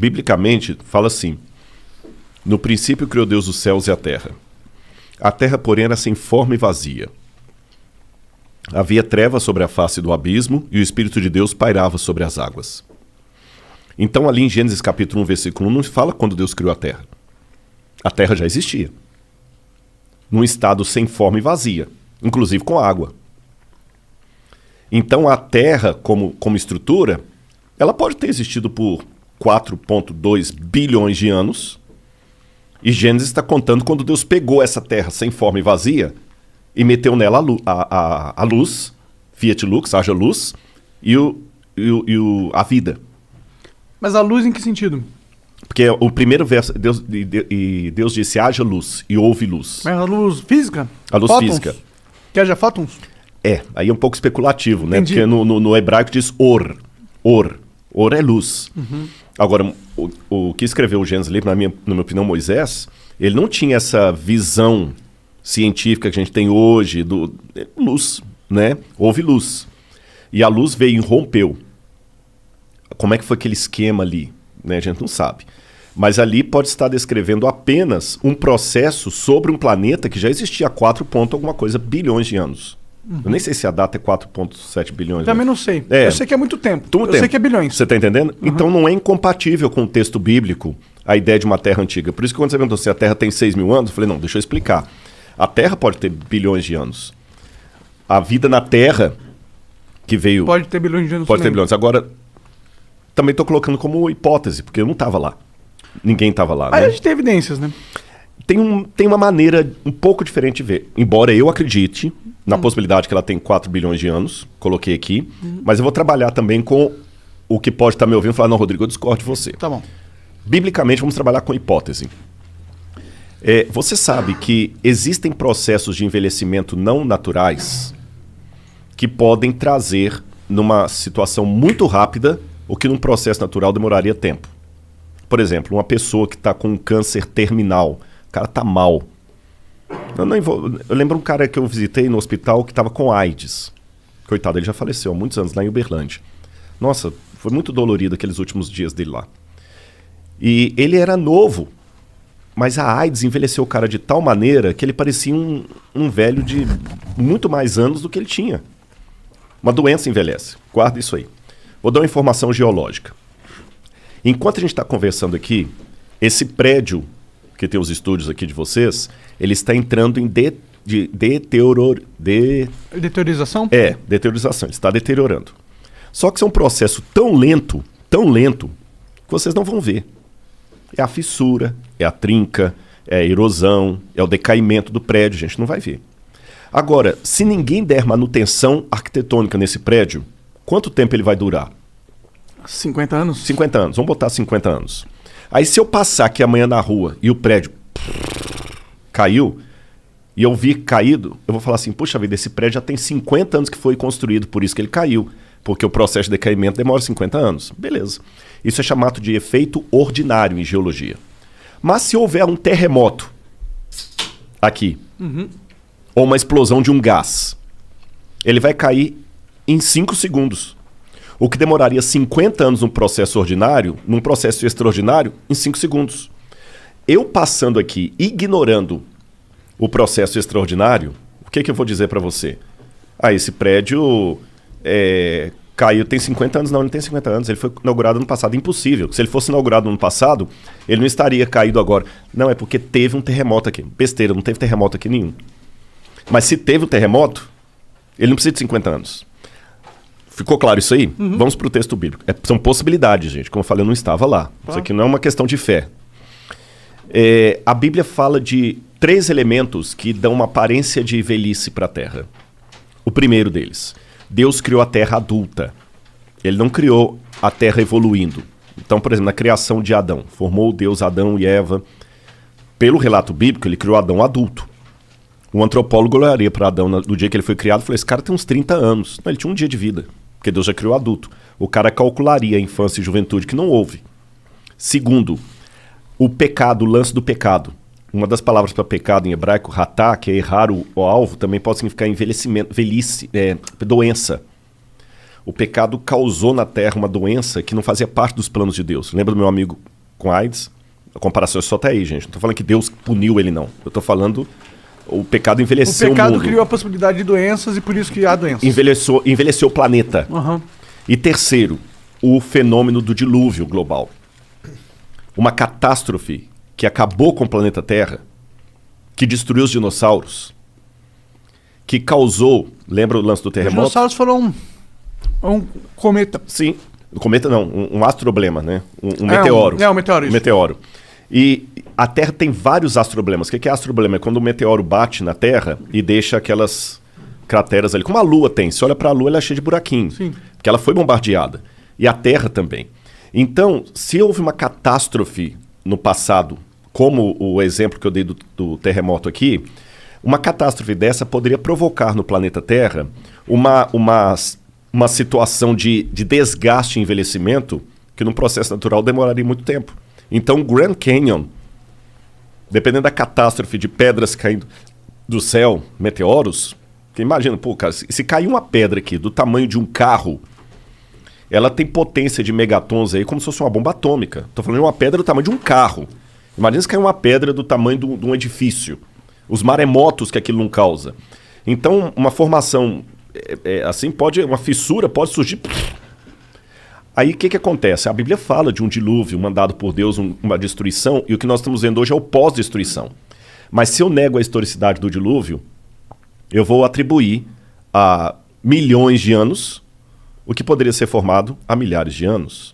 Biblicamente, fala assim: no princípio criou Deus os céus e a terra. A terra, porém, era sem forma e vazia. Havia trevas sobre a face do abismo e o Espírito de Deus pairava sobre as águas. Então, ali em Gênesis capítulo 1, versículo 1, não fala quando Deus criou a terra. A terra já existia. Num estado sem forma e vazia, inclusive com água. Então, a terra, como estrutura, ela pode ter existido por 4,2 bilhões de anos. E Gênesis está contando quando Deus pegou essa terra sem forma e vazia e meteu nela a luz, Fiat Lux, haja luz, e a vida. Mas a luz em que sentido? Porque o primeiro verso, Deus disse, haja luz, e houve luz. Mas a luz física? A luz Fótons? física. Que haja fótons? Aí é um pouco especulativo, né? Entendi. Porque no hebraico diz or. Or é luz. Uhum. Agora, o que escreveu o Gênesis ali, na minha opinião, Moisés, ele não tinha essa visão científica que a gente tem hoje, luz, né? Houve luz. E a luz veio e rompeu. Como é que foi aquele esquema ali? Né? A gente não sabe. Mas ali pode estar descrevendo apenas um processo sobre um planeta que já existia há 4 alguma coisa bilhões de anos. Uhum. Eu nem sei se a data é 4,7 bilhões. Também né? não sei. É. Eu sei que é muito tempo. Muito Sei que é bilhões. Você está entendendo? Então não é incompatível com o texto bíblico a ideia de uma terra antiga. Por isso que quando você perguntou se a Terra tem 6 mil anos, eu falei, não, deixa eu explicar. A Terra pode ter bilhões de anos. A vida na Terra que veio... Pode ter bilhões de anos. Pode ter também. bilhões. Agora, também estou colocando como hipótese, porque eu não estava lá. Ninguém estava lá. Aí Né? a gente tem evidências, né? Tem uma maneira um pouco diferente de ver. Embora eu acredite na possibilidade que ela tem 4 bilhões de anos, coloquei aqui, mas eu vou trabalhar também com o que pode estar me ouvindo e falar, não, Rodrigo, eu discordo de você. Tá bom. Biblicamente, vamos trabalhar com hipótese. Você sabe que existem processos de envelhecimento não naturais que podem trazer, numa situação muito rápida, o que num processo natural demoraria tempo. Por exemplo, uma pessoa que está com um câncer terminal, o cara está mal. Eu lembro um cara que eu visitei no hospital que estava com AIDS. Coitado, ele já faleceu há muitos anos lá em Uberlândia. Nossa, foi muito dolorido aqueles últimos dias dele lá. E ele era novo, mas a AIDS envelheceu o cara de tal maneira que ele parecia um velho de muito mais anos do que ele tinha. Uma doença envelhece. Guarda isso aí. Vou dar uma informação geológica. Enquanto a gente está conversando aqui, esse prédio, que tem os estúdios aqui de vocês, ele está entrando em Deteriorização? Deteriorização. Ele está deteriorando. Só que isso é um processo tão lento, que vocês não vão ver. É a fissura, é a trinca, é a erosão, é o decaimento do prédio, a gente não vai ver. Agora, se ninguém der manutenção arquitetônica nesse prédio, quanto tempo ele vai durar? 50 anos? 50 anos, vamos botar 50 anos. Aí se eu passar aqui amanhã na rua e o prédio caiu, e eu vi caído, eu vou falar assim, puxa vida, esse prédio já tem 50 anos que foi construído, por isso que ele caiu. Porque o processo de decaimento demora 50 anos. Beleza. Isso é chamado de efeito ordinário em geologia. Mas se houver um terremoto aqui, ou uma explosão de um gás, ele vai cair em 5 segundos. O que demoraria 50 anos num processo ordinário, num processo extraordinário, em 5 segundos. Eu passando aqui, ignorando o processo extraordinário, o que eu vou dizer para você? Esse prédio caiu, tem 50 anos? Não, ele não tem 50 anos, ele foi inaugurado no passado. Impossível. Se ele fosse inaugurado no passado, ele não estaria caído agora. Não, é porque teve um terremoto aqui. Besteira, não teve terremoto aqui nenhum. Mas se teve um terremoto, ele não precisa de 50 anos. Ficou claro isso aí? Vamos para o texto bíblico. São possibilidades, gente. Como eu falei, eu não estava lá. Isso aqui não é uma questão de fé. A Bíblia fala de 3 elementos que dão uma aparência de velhice para a Terra. O primeiro deles, Deus criou a Terra adulta. Ele não criou a Terra evoluindo. Então, por exemplo, na criação de Adão, formou Deus Adão e Eva. Pelo relato bíblico, ele criou Adão adulto. Um antropólogo olharia para Adão no dia que ele foi criado e falou, esse cara tem uns 30 anos. Não, ele tinha um dia de vida, porque Deus já criou adulto. O cara calcularia a infância e juventude, que não houve. Segundo, o pecado, o lance do pecado. Uma das palavras para pecado em hebraico, ratá, que é errar o alvo, também pode significar envelhecimento, velhice, doença. O pecado causou na terra uma doença que não fazia parte dos planos de Deus. Lembra do meu amigo com AIDS. A comparação é só até aí, gente. Não tô falando que Deus puniu ele, não. Eu tô falando o pecado envelheceu o pecado mundo. criou a possibilidade de doenças e por isso que há doenças. Envelheceu o planeta. Aham. E terceiro, o fenômeno do dilúvio global. Uma catástrofe que acabou com o planeta Terra, que destruiu os dinossauros, que causou... Lembra o lance do Os terremoto? dinossauros foram um cometa. Sim. Cometa não, um astroblema, né? Um meteoro. Um meteoro, isso. Meteoro. E a Terra tem vários astroblemas. O que é astroblema? É quando o meteoro bate na Terra e deixa aquelas crateras ali. Como a Lua tem. Se olha para a Lua, ela é cheia de buraquinho. Sim. Porque ela foi bombardeada. E a Terra também. Então, se houve uma catástrofe no passado, como o exemplo que eu dei do terremoto aqui, uma catástrofe dessa poderia provocar no planeta Terra uma situação de desgaste e envelhecimento que num processo natural demoraria muito tempo. Então o Grand Canyon, dependendo da catástrofe de pedras caindo do céu, meteoros, que imagina, pô, cara, se cair uma pedra aqui do tamanho de um carro, ela tem potência de megatons aí como se fosse uma bomba atômica. Tô falando de uma pedra do tamanho de um carro. Imagina se cair uma pedra do tamanho de um edifício. Os maremotos que aquilo não causa. Então uma formação... assim uma fissura pode surgir. Aí o que acontece? A Bíblia fala de um dilúvio mandado por Deus, uma destruição, e o que nós estamos vendo hoje é o pós-destruição. Mas se eu nego a historicidade do dilúvio, eu vou atribuir a milhões de anos o que poderia ser formado há milhares de anos.